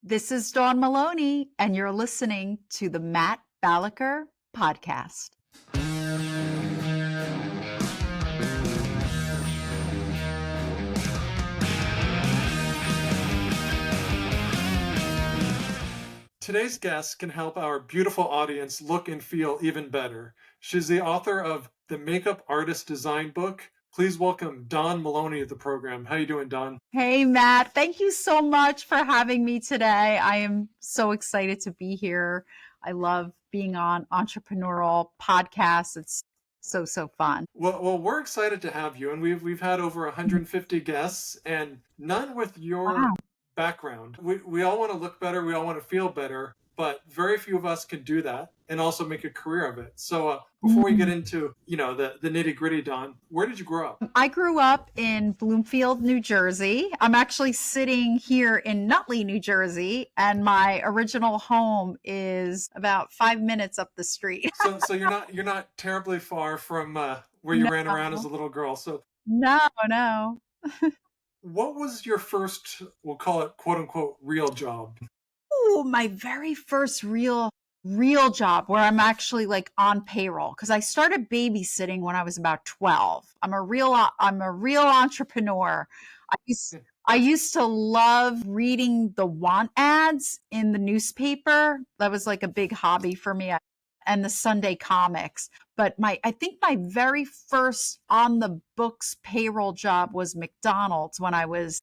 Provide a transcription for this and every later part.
This is Dawn Maloney, and you're listening to the Matt Balaker Podcast. Today's guest can help our beautiful audience look and feel even better. She's the author of the Makeup Artist Design book. Please welcome Dawn Maloney to the program. How you doing, Dawn? Hey, Matt. Thank you so much for having me today. I am so excited to be here. I love being on Entrepreneurial Podcast. It's so fun. Well, we're excited to have you, and we've had over 150 guests, and none with your background. We all want to look better. We all want to feel better, but very few of us can do that and also make a career of it. So before we get into, the nitty gritty, Dawn, where did you grow up? I grew up in Bloomfield, New Jersey. I'm actually sitting here in Nutley, New Jersey, and my original home is about 5 minutes up the street. So you're not terribly far from where you ran around as a little girl. So No. what was your first, we'll call it quote unquote, real job? Oh, my very first real job where I'm actually like on payroll, because I started babysitting when I was about 12. I'm a real entrepreneur. I used to love reading the want ads in the newspaper. That was like a big hobby for me, and the Sunday comics. But I think my very first on the books payroll job was McDonald's when I was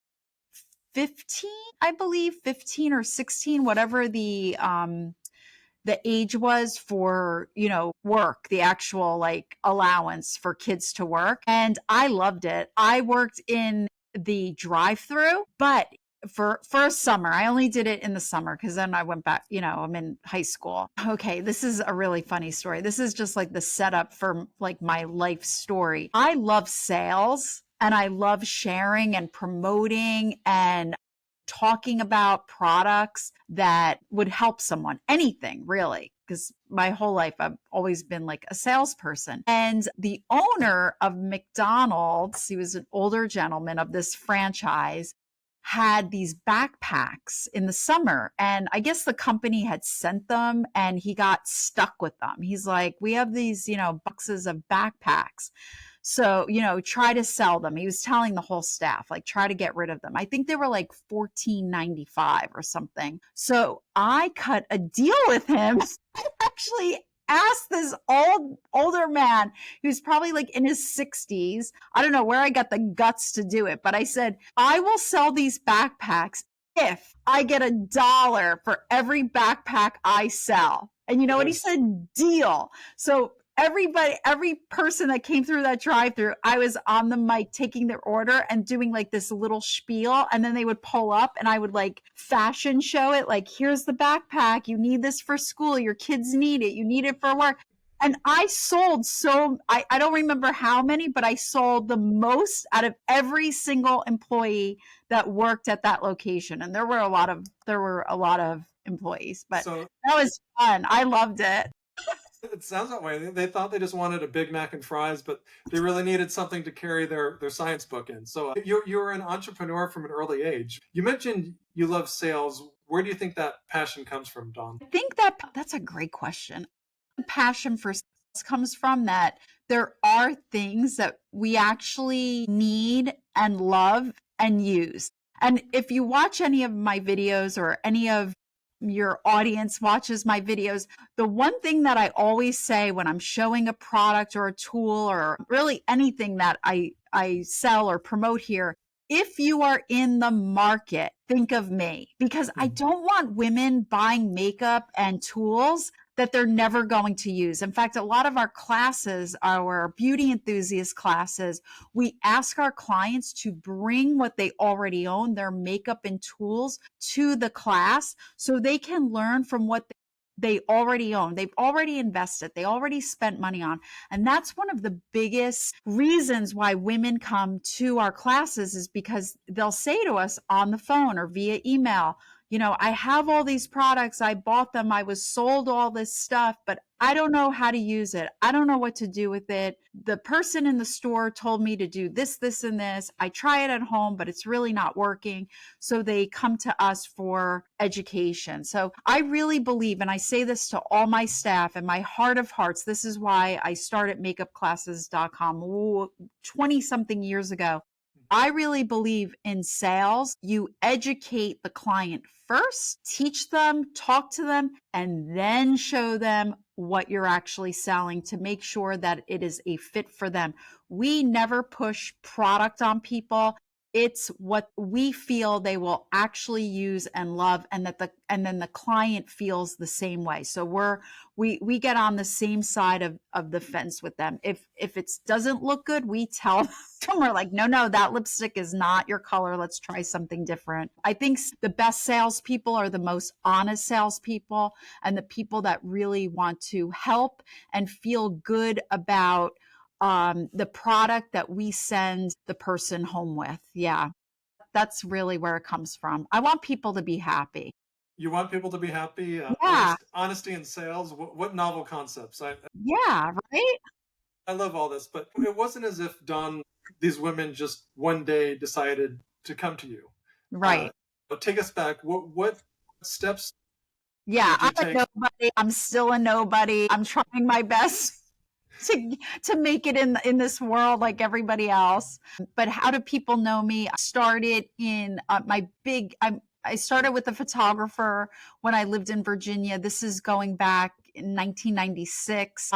15, I believe, 15 or 16, whatever the age was for, work, the actual like allowance for kids to work. And I loved it. I worked in the drive-through, but for a summer. I only did it in the summer because then I went back, I'm in high school. Okay, this is a really funny story. This is just like the setup for like my life story. I love sales and I love sharing and promoting and talking about products that would help someone, anything really, because my whole life I've always been like a salesperson. And the owner of McDonald's, he was an older gentleman of this franchise, had these backpacks in the summer. And I guess the company had sent them and he got stuck with them. He's like, we have these, boxes of backpacks. So, try to sell them. He was telling the whole staff, like, try to get rid of them. I think they were like $14.95 or something. So I cut a deal with him. I actually asked this older man, he was probably like in his 60s. I don't know where I got the guts to do it, but I said, I will sell these backpacks if I get $1 for every backpack I sell. And you know what he said? Deal. So every person that came through that drive-through, I was on the mic taking their order and doing like this little spiel. And then they would pull up and I would like fashion show it. Like, here's the backpack. You need this for school. Your kids need it. You need it for work. And I sold I don't remember how many, but I sold the most out of every single employee that worked at that location. And there were a lot of employees, but that was fun. I loved it. It sounds that way. They thought they just wanted a Big Mac and fries, but they really needed something to carry their science book in. So you were an entrepreneur from an early age. You mentioned you love sales. Where do you think that passion comes from, Dawn? I think that's a great question. The passion for sales comes from that there are things that we actually need and love and use. And if you watch any of my videos or any of your audience watches my videos, the one thing that I always say when I'm showing a product or a tool or really anything that I sell or promote here, if you are in the market, think of me, because I don't want women buying makeup and tools that they're never going to use. In fact, a lot of our classes, our beauty enthusiast classes, we ask our clients to bring what they already own, their makeup and tools, to the class so they can learn from what they already own. They've already invested. They already spent money on. And that's one of the biggest reasons why women come to our classes, is because they'll say to us on the phone or via email, I have all these products. I bought them. I was sold all this stuff, but I don't know how to use it. I don't know what to do with it. The person in the store told me to do this, this, and this. I try it at home, but it's really not working. So they come to us for education. So I really believe, and I say this to all my staff and my heart of hearts, this is why I started makeupclasses.com 20 something years ago. I really believe in sales. You educate the client first, teach them, talk to them, and then show them what you're actually selling to make sure that it is a fit for them. We never push product on people. It's what we feel they will actually use and love, and then the client feels the same way. So we get on the same side of the fence with them. If it doesn't look good, we tell them, we're like, no, that lipstick is not your color. Let's try something different. I think the best salespeople are the most honest salespeople, and the people that really want to help and feel good about the product that we send the person home with. Yeah, that's really where it comes from. I want people to be happy. You want people to be happy. Yeah. Honesty in sales. What novel concepts? Yeah. Right. I love all this, but it wasn't as if Dawn, these women just one day decided to come to you. Right. But take us back. What steps Yeah. did you I'm take? a nobody. I'm still a nobody. I'm trying my best to make it in this world like everybody else. But how do people know me? I started in I started with a photographer when I lived in Virginia. This is going back in 1996.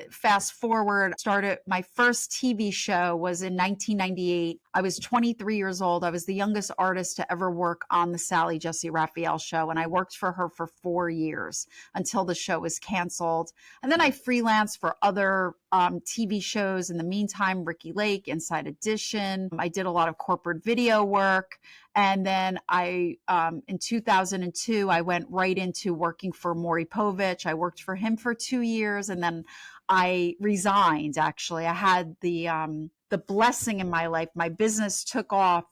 Fast forward, started my first TV show was in 1998. I was 23 years old. I was the youngest artist to ever work on the Sally Jesse Raphael show, and I worked for her for 4 years until the show was canceled. And then I freelanced for other TV shows. In the meantime, Ricky Lake, Inside Edition. I did a lot of corporate video work. And then in 2002, I went right into working for Maury Povich. I worked for him for 2 years, and then I resigned. Actually, I had the blessing in my life. My business took off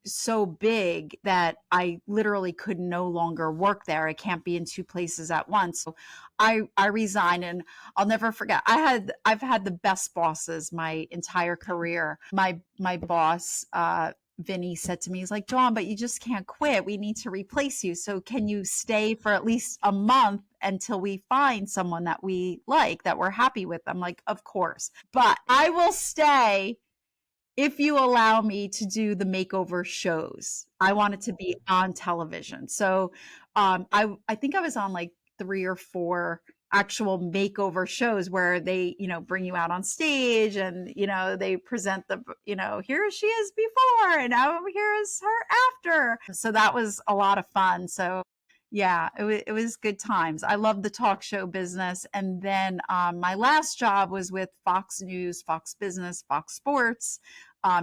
so big that I literally could no longer work there. I can't be in two places at once. So I resigned, and I'll never forget. I've had the best bosses my entire career. My boss, Vinny, said to me, he's like, Dawn, but you just can't quit. We need to replace you. So can you stay for at least a month until we find someone that we like, that we're happy with? I'm like, of course, but I will stay if you allow me to do the makeover shows. I want it to be on television. So I think I was on like 3 or 4 actual makeover shows where they, bring you out on stage and, they present here she is before and now here is her after. So that was a lot of fun. So yeah, it was good times. I love the talk show business. And then my last job was with Fox News, Fox Business, Fox Sports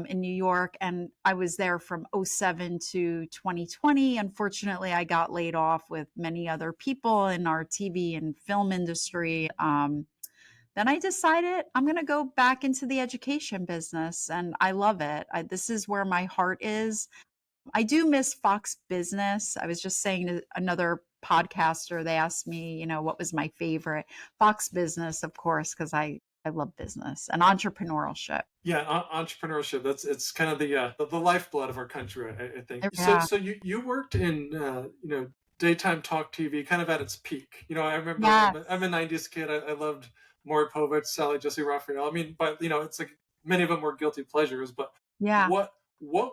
in New York. And I was there from '07 to 2020. Unfortunately, I got laid off with many other people in our TV and film industry. Then I decided I'm going to go back into the education business, and I love it. This is where my heart is. I do miss Fox Business. I was just saying to another podcaster, they asked me, what was my favorite. Fox Business, of course, because I love business and entrepreneurship. Yeah, entrepreneurship. It's kind of the lifeblood of our country, I think. Yeah. So you worked in daytime talk TV, kind of at its peak. I remember Yes. I'm a '90s kid. I loved Maury Povich, Sally Jesse Raphael. I mean, but it's like many of them were guilty pleasures. But Yeah. what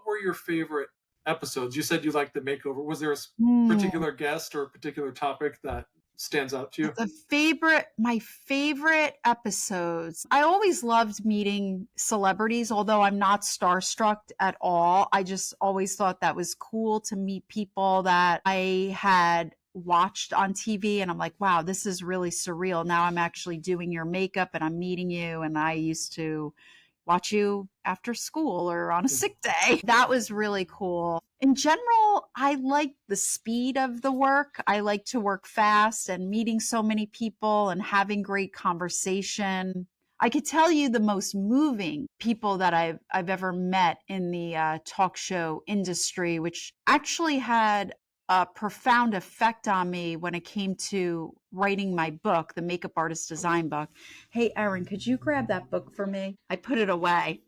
were your favorite episodes? You said you liked the makeover. Was there a particular guest or a particular topic that stands out to you? My favorite episodes. I always loved meeting celebrities, although I'm not starstruck at all. I just always thought that was cool to meet people that I had watched on TV, and I'm like, wow, this is really surreal. Now I'm actually doing your makeup and I'm meeting you, and I used to watch you after school or on a sick day. That was really cool. In general, I like the speed of the work. I like to work fast, and meeting so many people and having great conversation. I could tell you the most moving people that I've ever met in the talk show industry, which actually had a profound effect on me when it came to writing my book, the Makeup Artist Design book. Hey, Erin, could you grab that book for me? I put it away.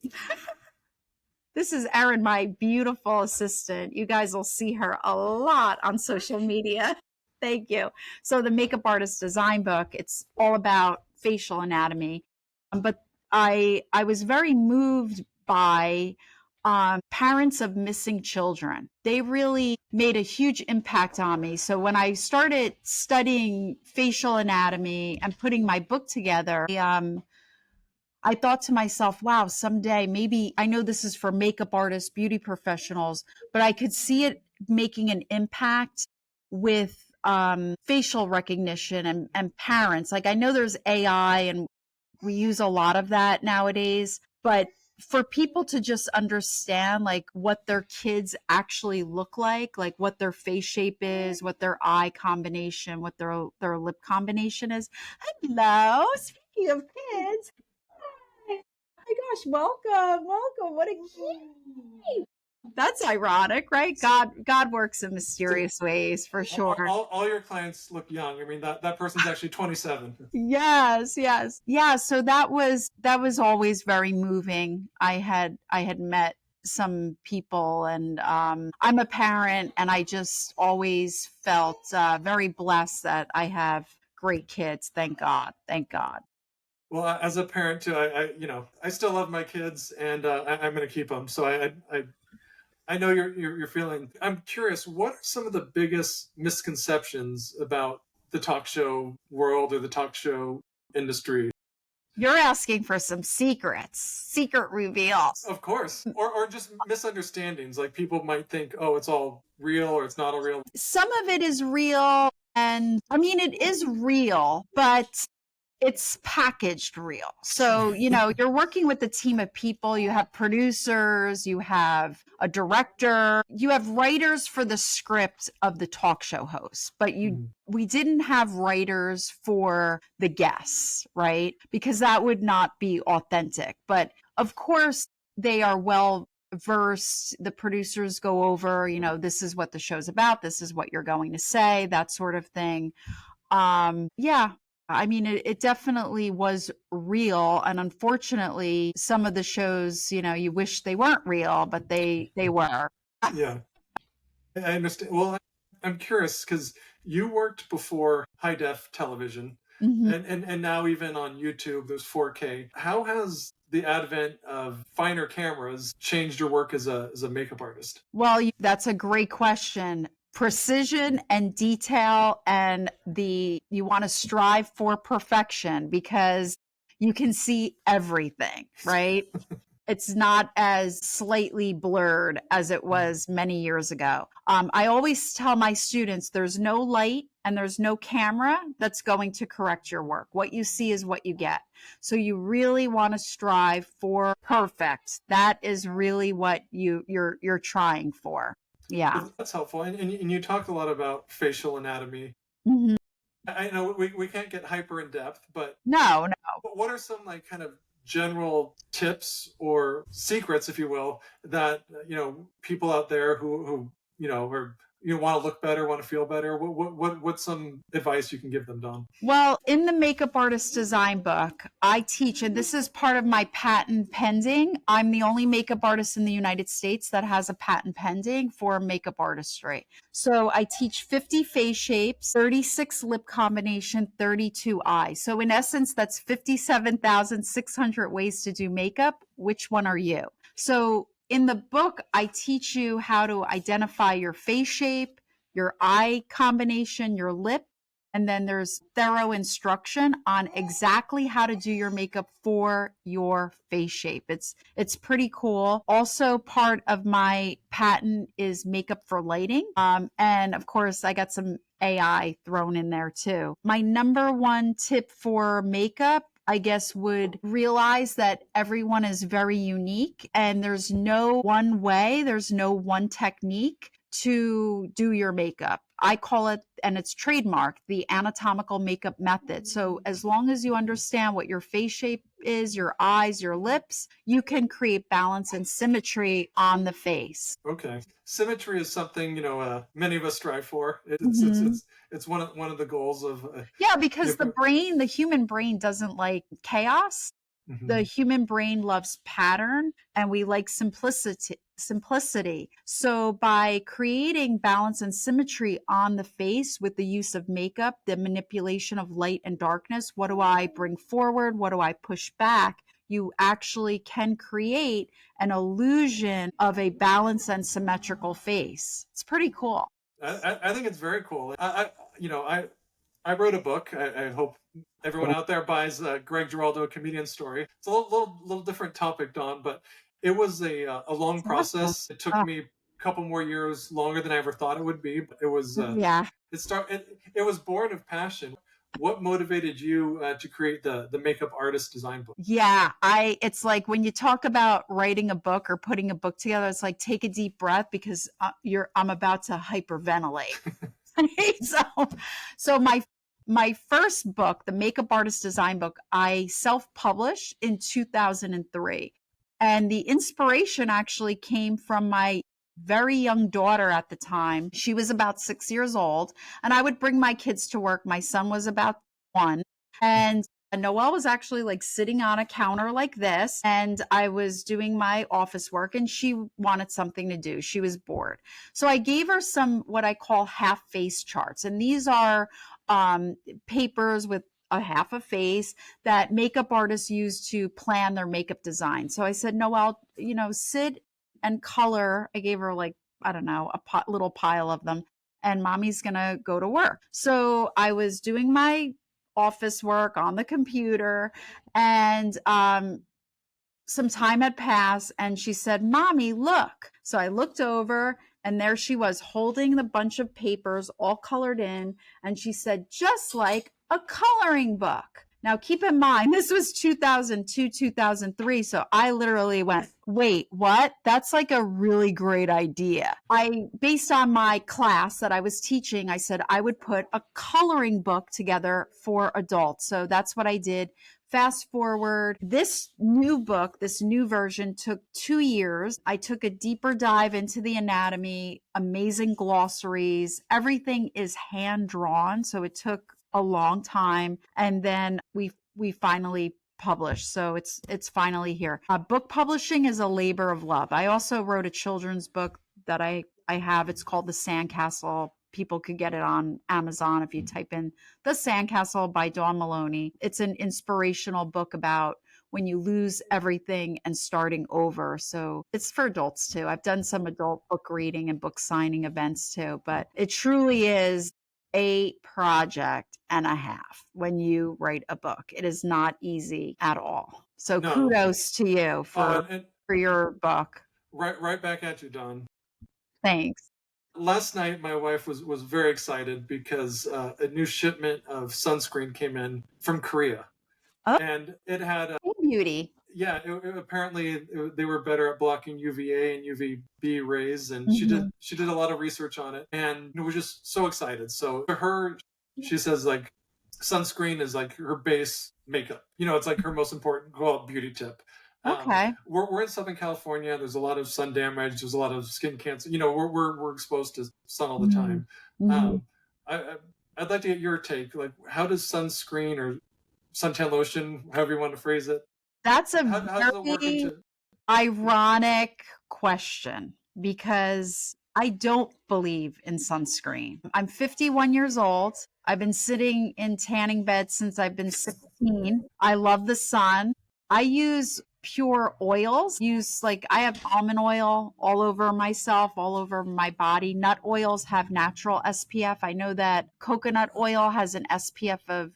This is Erin, my beautiful assistant. You guys will see her a lot on social media. Thank you. So the Makeup Artist Design book, it's all about facial anatomy. But I was very moved by parents of missing children. They really made a huge impact on me. So when I started studying facial anatomy and putting my book together, I thought to myself, wow, someday maybe, I know this is for makeup artists, beauty professionals, but I could see it making an impact with facial recognition and parents. Like I know there's AI and we use a lot of that nowadays, but for people to just understand like what their kids actually look like what their face shape is, what their eye combination, what their lip combination is. Hello, speaking of kids. Oh my gosh, welcome. What a cute. That's ironic, right? God works in mysterious ways for sure. All your clients look young. I mean, that person's actually 27. Yes. Yeah, so that was always very moving. I had met some people and I'm a parent and I just always felt very blessed that I have great kids. Thank God. Well, as a parent too, I still love my kids, and I'm going to keep them. So I know you're feeling. I'm curious, what are some of the biggest misconceptions about the talk show world or the talk show industry? You're asking for some secret reveals. Of course, or just misunderstandings. Like people might think, oh, it's all real or it's not all real. Some of it is real, and I mean it is real, but it's packaged real. So, you're working with a team of people. You have producers, you have a director, you have writers for the script of the talk show host, but we didn't have writers for the guests, right? Because that would not be authentic. But of course, they are well versed. The producers go over, this is what the show's about. This is what you're going to say, that sort of thing. Yeah. I mean, it definitely was real. And unfortunately, some of the shows, you wish they weren't real, but they were. Yeah, I understand. Well, I'm curious because you worked before high def television, and now even on YouTube, there's 4K. How has the advent of finer cameras changed your work as a makeup artist? Well, that's a great question. Precision and detail, and you want to strive for perfection because you can see everything, right? It's not as slightly blurred as it was many years ago. I always tell my students there's no light and there's no camera that's going to correct your work. What you see is what you get. So you really want to strive for perfect. That is really what you're trying for. Yeah. Well, that's helpful. And you talk a lot about facial anatomy. Mm-hmm. I know we can't get hyper in depth, but No. what are some like kind of general tips or secrets, if you will, that people out there who are want to look better, want to feel better? What's some advice you can give them, Dawn? Well, in the Makeup Artist Design book, I teach, and this is part of my patent pending. I'm the only makeup artist in the United States that has a patent pending for makeup artistry. So I teach 50 face shapes, 36 lip combination, 32 eyes. So in essence, that's 57,600 ways to do makeup. Which one are you? So in the book, I teach you how to identify your face shape, your eye combination, your lip, and then there's thorough instruction on exactly how to do your makeup for your face shape. It's pretty cool. Also, part of my patent is makeup for lighting. And of course, I got some AI thrown in there too. My number one tip for makeup, I guess, would realize that everyone is very unique and there's no one way, there's no one technique to do your makeup. I call it, and it's trademarked, the anatomical makeup method. So as long as you understand what your face shape is, your eyes, your lips, you can create balance and symmetry on the face. Okay. Symmetry is something, many of us strive for. Mhm. It's one of the goals of Yeah, because yeah, the human brain doesn't like chaos. The mhm. human brain loves pattern and we like simplicity. So by creating balance and symmetry on the face with the use of makeup, the manipulation of light and darkness, what do I bring forward? What do I push back? You actually can create an illusion of a balanced and symmetrical face. It's pretty cool. I think it's very cool. I wrote a book. I hope everyone out there buys Greg Giraldo, Comedian Story. It's a little different topic, Dawn, but it was a long It's awesome. process. It took Oh, me a couple more years longer than I ever thought it would be. But yeah. it was born of passion. What motivated you to create the makeup artist design book? Yeah, it's like when you talk about writing a book or putting a book together, it's like take a deep breath because I'm about to hyperventilate. so so my first book, the makeup artist design book, I self-published in 2003. And the inspiration actually came from my very young daughter at the time. She was about 6 years old, and I would bring my kids to work. My son was about one. And Noelle was actually like sitting on a counter like this, and I was doing my office work, and she wanted something to do. She was bored. So I gave her some what I call half face charts. And these are papers with a half a face that makeup artists use to plan their makeup design. So I said, Noelle, sit and color. I gave her like, I don't know, little pile of them. And mommy's going to go to work. So I was doing my office work on the computer, and some time had passed, and she said, Mommy, look. So I looked over, and there she was holding the bunch of papers all colored in. And she said, just like a coloring book. Now, keep in mind, this was 2002, 2003. So I literally went, wait, what? That's like a really great idea. Based on my class that I was teaching, I said I would put a coloring book together for adults. So that's what I did. Fast forward, this new book, this new version took 2 years. I took a deeper dive into the anatomy, amazing glossaries. Everything is hand drawn. So it took a long time. And then we finally published. So it's finally here. Book publishing is a labor of love. I also wrote a children's book that I have. It's called The Sandcastle. People could get it on Amazon if you type in The Sandcastle by Dawn Maloney. It's an inspirational book about when you lose everything and starting over. So it's for adults too. I've done some adult book reading and book signing events too, but it truly is a project and a half when you write a book. It is not easy at all. So No. kudos to you for your book. Right back at you, Dawn. Thanks. Last night, my wife was very excited because a new shipment of sunscreen came in from Korea, Oh, and it had beauty. apparently they were better at blocking UVA and UVB rays, and Mhm. she did a lot of research on it, and we're just so excited. So to her, she says like sunscreen is like her base makeup. It's like her most important beauty tip. Okay. We're in Southern California. There's a lot of sun damage. There's a lot of skin cancer. We're exposed to sun all the Mhm. time. Mhm. I'd like to get your take. Like, how does sunscreen or suntan lotion, however you want to phrase it, That's a how does it work very into? ironic question because I don't believe in sunscreen. I'm 51 years old. I've been sitting in tanning beds since I've been 16. I love the sun. I use pure oils. I have almond oil all over myself, all over my body. Nut oils have natural SPF. I know that coconut oil has an SPF of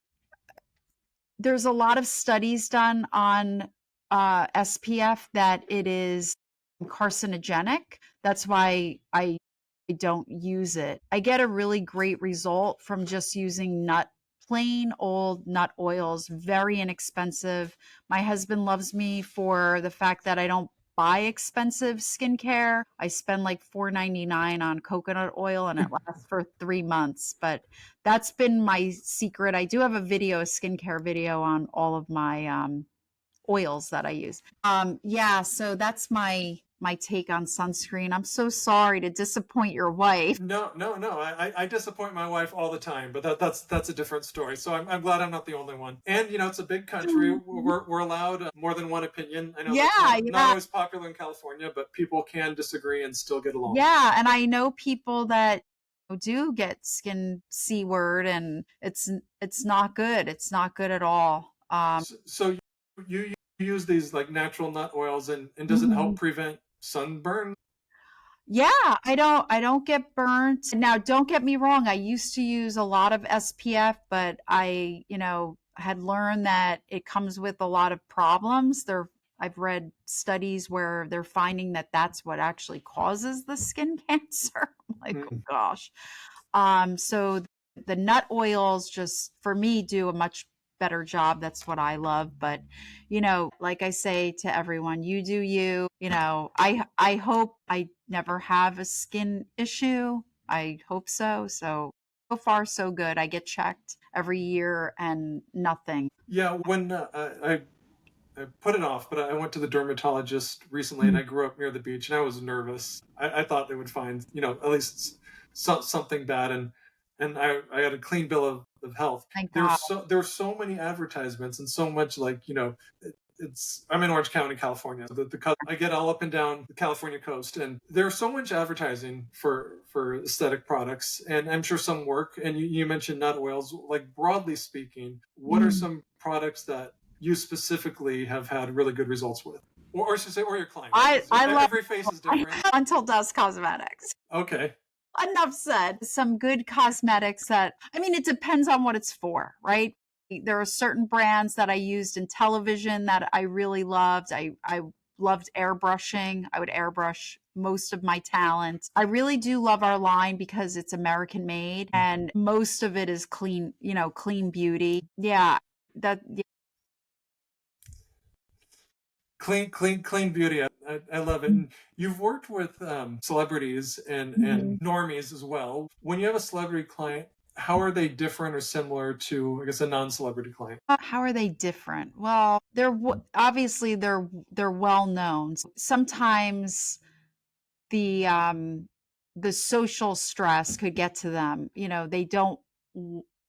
there's a lot of studies done on SPF that it is carcinogenic. That's why I don't use it. I get a really great result from just using plain old nut oils, very inexpensive. My husband loves me for the fact that I don't buy expensive skincare. I spend like $4.99 on coconut oil and it lasts for 3 months. But that's been my secret. I do have a skincare video on all of my oils that I use. Yeah, so that's my take on sunscreen. I'm so sorry to disappoint your wife. No, no, no. I disappoint my wife all the time, but that's a different story. So I'm glad I'm not the only one. And it's a big country. We're allowed more than one opinion. I know Yeah, that's not always popular in California, but people can disagree and still get along. Yeah, and I know people that do get skin C word, and it's not good. It's not good at all. So you use these like natural nut oils, and does it help prevent sunburn? Yeah, I don't get burnt. Now, don't get me wrong, I used to use a lot of SPF, but I, had learned that it comes with a lot of problems. I've read studies where they're finding that that's what actually causes the skin cancer. I'm like, oh gosh. So the nut oils just for me do a much better job. That's what I love. But, like I say to everyone, you do you. I hope I never have a skin issue. I hope so. So far, so good. I get checked every year and nothing. Yeah, when I put it off, but I went to the dermatologist recently, and I grew up near the beach, and I was nervous. I thought they would find, at least something bad, and I had a clean bill of health. Thank God. There's so many advertisements and so much I'm in Orange County, California. So I get all up and down the California coast, and there's so much advertising for aesthetic products, and I'm sure some work. And you mentioned nut oils. Like broadly speaking, what are some products that you specifically have had really good results with, or I should say, or your clients? I love every face is different. Until Dust Cosmetics. Okay. Enough said. Some good cosmetics it depends on what it's for, right? There are certain brands that I used in television that I really loved. I loved airbrushing. I would airbrush most of my talent. I really do love our line because it's American made and most of it is clean, clean beauty. Yeah. Clean beauty. I love it. And you've worked with celebrities and normies as well. When you have a celebrity client, how are they different or similar to, I guess, a non-celebrity client? How are they different? Well, obviously they're well known. Sometimes the social stress could get to them. They don't.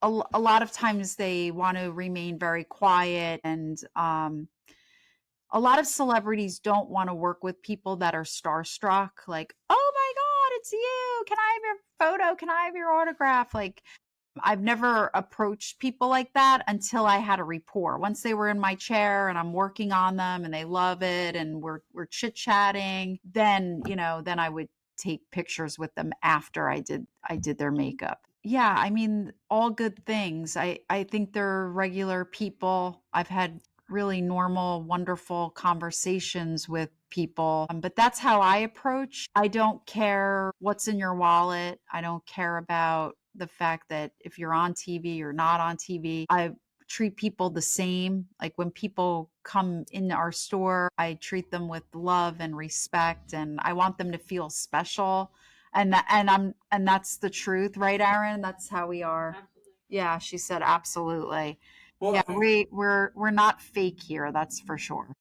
A lot of times they want to remain very quiet, and a lot of celebrities don't want to work with people that are starstruck. Like, oh my God, it's you! Can I have your photo? Can I have your autograph? Like, I've never approached people like that until I had a rapport. Once they were in my chair and I'm working on them and they love it and we're chit-chatting, then, then I would take pictures with them after I did their makeup. Yeah, all good things. I think they're regular people. I've had really normal, wonderful conversations with people. But that's how I approach. I don't care what's in your wallet. I don't care about the fact that if you're on TV or not on TV. I treat people the same. Like when people come in our store, I treat them with love and respect, and I want them to feel special. And that's the truth, right, Aaron? That's how we are. Absolutely. Yeah, she said absolutely. Well, yeah, we're not fake here, that's for sure.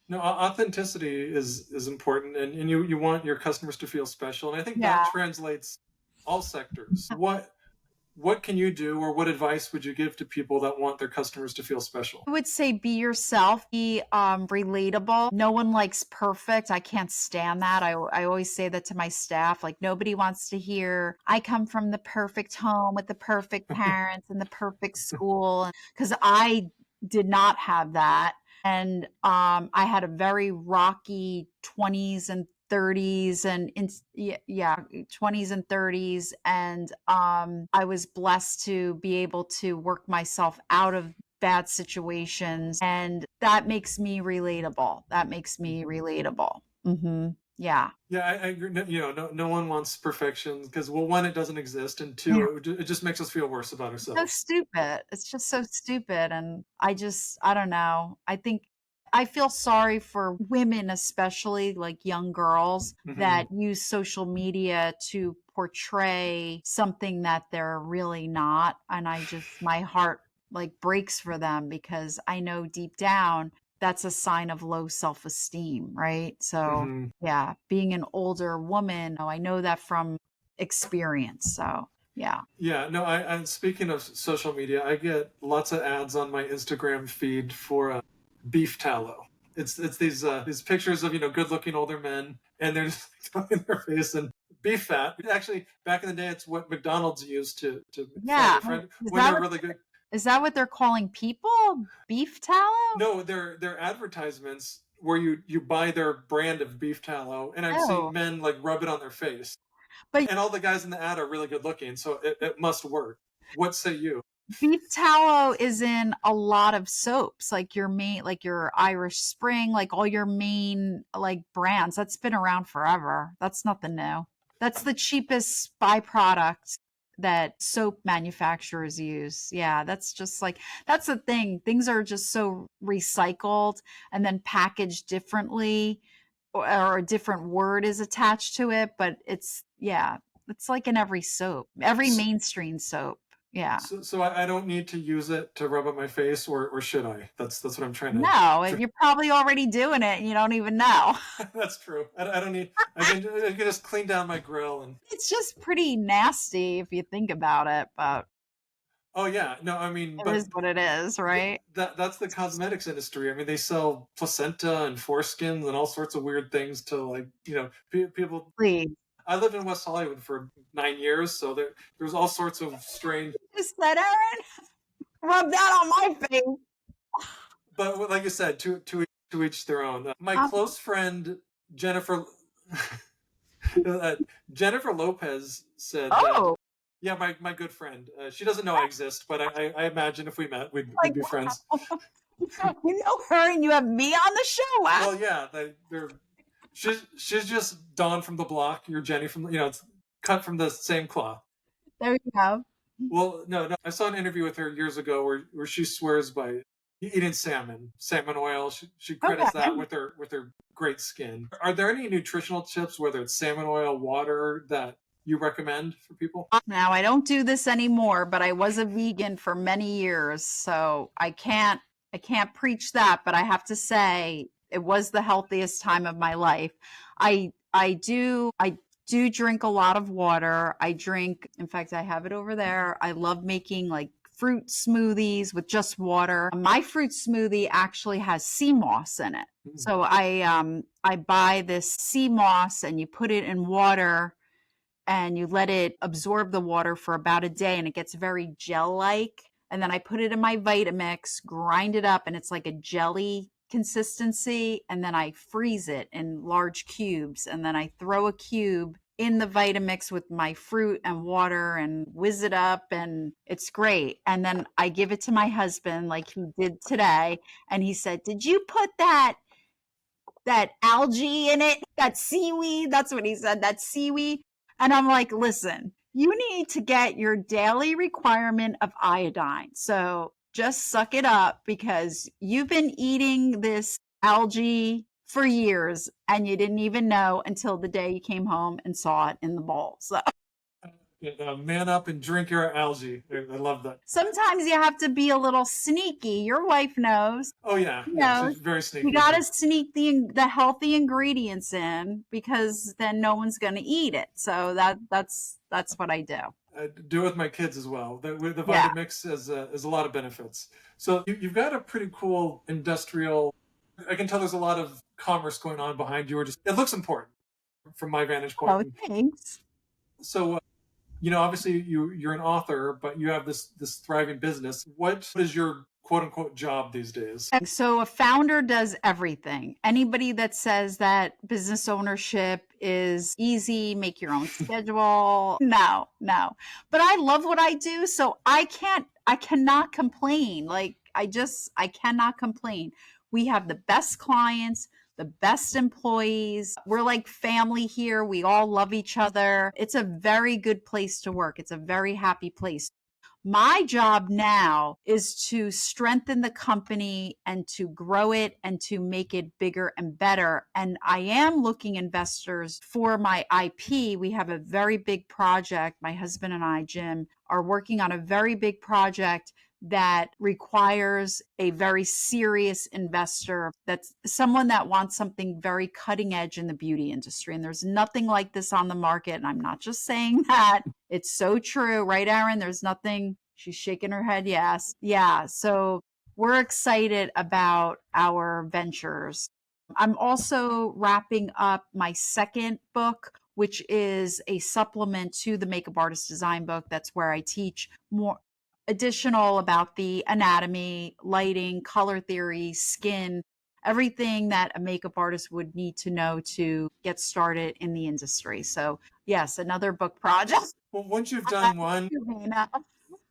No, authenticity is important, and you want your customers to feel special, and I think that translates all sectors. What can you do, or what advice would you give to people that want their customers to feel special? I would say be yourself, be relatable. No one likes perfect. I can't stand that. I always say that to my staff. Like, nobody wants to hear, I come from the perfect home with the perfect parents and the perfect school. Because I did not have that. And I had a very rocky 20s and 30s and 20s and 30s, and I was blessed to be able to work myself out of bad situations, and that makes me relatable. Yeah. I agree. No one wants perfection because, well, one, it doesn't exist, and two, it just makes us feel worse about ourselves. So stupid. It's just so stupid, and I don't know. I think I feel sorry for women, especially like young girls Hmm. that use social media to portray something that they're really not. And my heart like breaks for them because I know deep down that's a sign of low self-esteem, right? So, Hmm. yeah, being an older woman, I know that from experience. So, yeah. Yeah, no, I'm speaking of social media. I get lots of ads on my Instagram feed for beef tallow. It's these pictures of good looking older men, and they're just in their face and beef fat. Actually, back in the day, it's what McDonald's used to fat Yeah. their friend Is when that they're what really good. is that what they're calling people? Beef tallow? No, they're advertisements where you buy their brand of beef tallow, and I'm seeing Oh. men like rub it on their face, But and all the guys in the ad are really good looking, so it must work. What say you? beef tallow is in a lot of soaps, like your Irish Spring, like all your main like brands. That's been around forever. That's nothing new. That's the cheapest byproduct that soap manufacturers use. Yeah, that's the thing. Things are just so recycled and then packaged differently, or a different word is attached to it, but it's like in every soap, every mainstream soap. Yeah. So I don't need to use it to rub on my face, or should I? That's what I'm trying to. No, and you're probably already doing it and you don't even know. That's true. I don't need. I can just clean down my grill and. It's just pretty nasty if you think about it, but Oh yeah, no, I mean, it is what it is, right? that's the cosmetics industry. I mean, they sell placenta and foreskins and all sorts of weird things to people. Please. I lived in West Hollywood for 9 years, so there's all sorts of strange. Just said, Aaron, rub that on my face. But like you said, to each their own. My Um, close friend Jennifer uh, Jennifer Lopez said that. oh, Yeah, my good friend. She doesn't know I exist, but I imagine if we met, we'd like be friends. wow. You know her and you have me on the show. Wow. Well, yeah, they're she's just Dawn from the block. You're Jenny from it's cut from the same cloth. There you go. Well, no, I saw an interview with her years ago where she swears by eating salmon oil. She credits Okay. that with her great skin. Are there any nutritional tips, whether it's salmon oil, water, that you recommend for people? Now, I don't do this anymore, but I was a vegan for many years, so I can't preach that, but I have to say it was the healthiest time of my life. I do drink a lot of water. In fact, I have it over there. I love making like fruit smoothies with just water. My fruit smoothie actually has sea moss in it. Mm. So I buy this sea moss and you put it in water and you let it absorb the water for about a day and it gets very gel like. And then I put it in my Vitamix, grind it up, and it's like a jelly consistency. And then I freeze it in large cubes. And then I throw a cube in the Vitamix with my fruit and water and whiz it up. And it's great. And then I give it to my husband, like he did today. And he said, "Did you put that algae in it, that seaweed?" That's what he said, that seaweed. And I'm like, listen, you need to get your daily requirement of iodine. So just suck it up because you've been eating this algae for years and you didn't even know until the day you came home and saw it in the bowl. So Man up and drink your algae. I love that. sometimes you have to be a little sneaky. Your wife knows. Oh yeah, You yeah, know, she's very sneaky. you got to sneak the healthy ingredients in because then no one's going to eat it. So that's what I do. I do it with my kids as well. The Yeah. Vitamix has a lot of benefits. So you've got a pretty cool industrial. I can tell there's a lot of commerce going on behind you. Or just it looks important from my vantage point. Oh, thanks. So obviously you're an author, but you have this thriving business. What is your quote unquote job these days? So a founder does everything. Anybody that says that business ownership is easy, make your own schedule. No, no. But I love what I do, so I cannot complain. Like I cannot complain. We have the best clients, the best employees. We're like family here. We all love each other. It's a very good place to work. It's a very happy place. My job now is to strengthen the company and to grow it and to make it bigger and better. And I am looking investors for my IP. We have a very big project. My husband and I, Jim, are working on a very big project that requires a very serious investor. That's someone that wants something very cutting edge in the beauty industry. And there's nothing like this on the market. And I'm not just saying that. It's so true, right, Erin? There's nothing. She's shaking her head. Yes. Yeah. So we're excited about our ventures. I'm also wrapping up my second book, which is a supplement to the Makeup Artist Design book. That's where I teach more additional about the anatomy, lighting, color theory, skin, everything that a makeup artist would need to know to get started in the industry. So, yes, another book project. Well, once you've done one,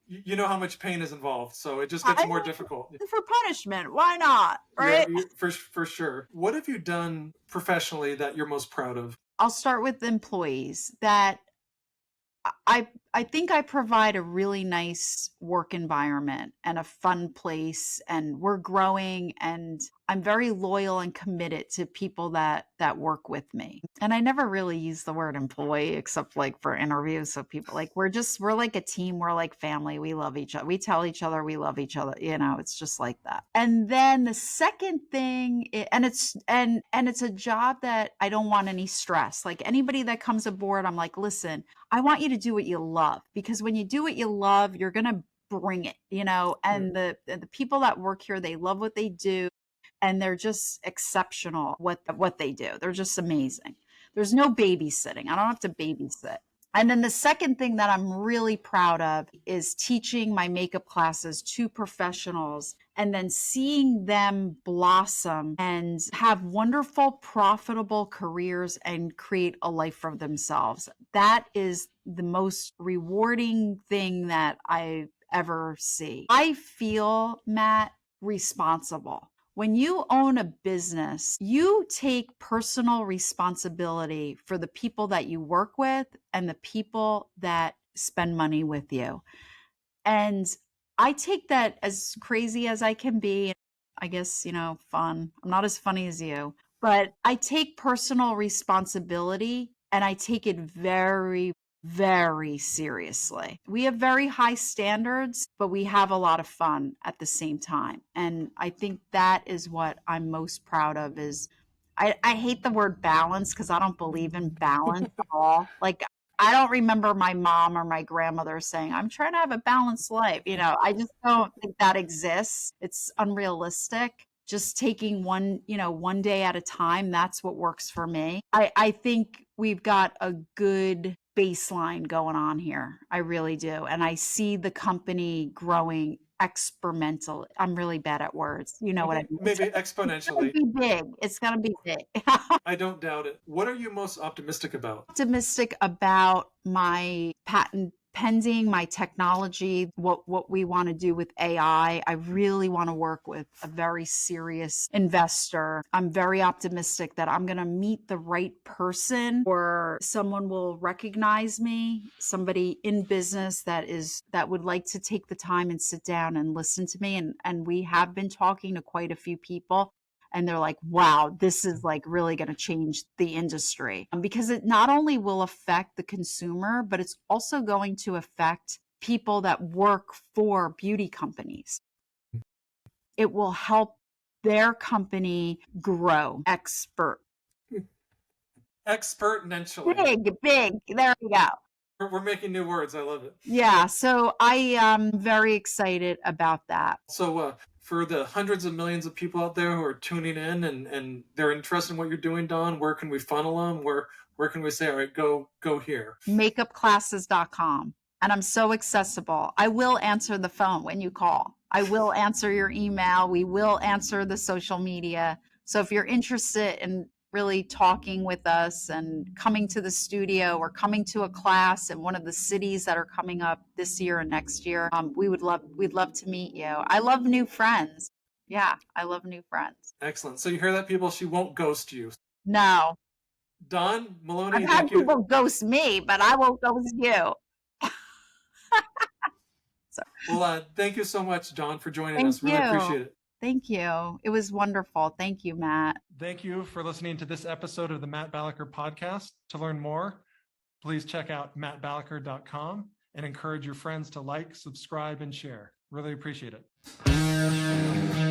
you know how much pain is involved. So it just gets more difficult. For punishment, why not? Right? For sure. What have you done professionally that you're most proud of? I'll start with employees that I think I provide a really nice work environment and a fun place, and we're growing, and I'm very loyal and committed to people that work with me. And I never really use the word employee except like for interviews. So people like, we're like a team. We're like family. We love each other. We tell each other we love each other. You know, it's just like that. And then the second thing, and it's a job that I don't want any stress. Like anybody that comes aboard, I'm like, listen, I want you to do what you love, because when you do what you love, you're going to bring it, you know, and the people that work here, they love what they do. And they're just exceptional what they do. They're just amazing. There's no babysitting. I don't have to babysit. And then the second thing that I'm really proud of is teaching my makeup classes to professionals and then seeing them blossom and have wonderful, profitable careers and create a life for themselves. That is the most rewarding thing that I ever see. I feel, Matt, responsible. When you own a business, you take personal responsibility for the people that you work with and the people that spend money with you. And I take that as crazy as I can be. I guess, you know, fun. I'm not as funny as you, but I take personal responsibility and I take it very, very seriously. We have very high standards, but we have a lot of fun at the same time. And I think that is what I'm most proud of is I hate the word balance because I don't believe in balance at all. Like I don't remember my mom or my grandmother saying, I'm trying to have a balanced life. You know, I just don't think that exists. It's unrealistic. Just taking one day at a time. That's what works for me. I think we've got a good baseline going on here. I really do. And I see the company growing exponentially. I'm really bad at words. You know what I mean? Maybe exponentially. It's going to be big. It's going to be big. I don't doubt it. What are you most optimistic about? Optimistic about my patent pending, my technology, what we want to do with AI. I really want to work with a very serious investor. I'm very optimistic that I'm going to meet the right person, or someone will recognize me, somebody in business that would like to take the time and sit down and listen to me. And we have been talking to quite a few people. And they're like, wow, this is like really going to change the industry, because it not only will affect the consumer, but it's also going to affect people that work for beauty companies. It will help their company grow exponentially. Big. There we go. We're making new words. I love it. Yeah. So I am very excited about that. So for the hundreds of millions of people out there who are tuning in and they're interested in what you're doing, Dawn, where can we funnel them? Where can we say, all right, go here? Makeupclasses.com. And I'm so accessible. I will answer the phone when you call. I will answer your email. We will answer the social media. So if you're interested in really talking with us and coming to the studio or coming to a class in one of the cities that are coming up this year and next year, we'd love to meet you. I love new friends. Yeah, I love new friends. Excellent. So you hear that, people? She won't ghost you. No. Dawn Maloney, I've had people ghost me, but I won't ghost you. So Well, thank you so much, Dawn, for joining thank us. Really you. appreciate it. Thank you. It was wonderful. Thank you, Matt. Thank you for listening to this episode of the Matt Balaker Podcast. To learn more, please check out mattbalaker.com and encourage your friends to like, subscribe, and share. Really appreciate it.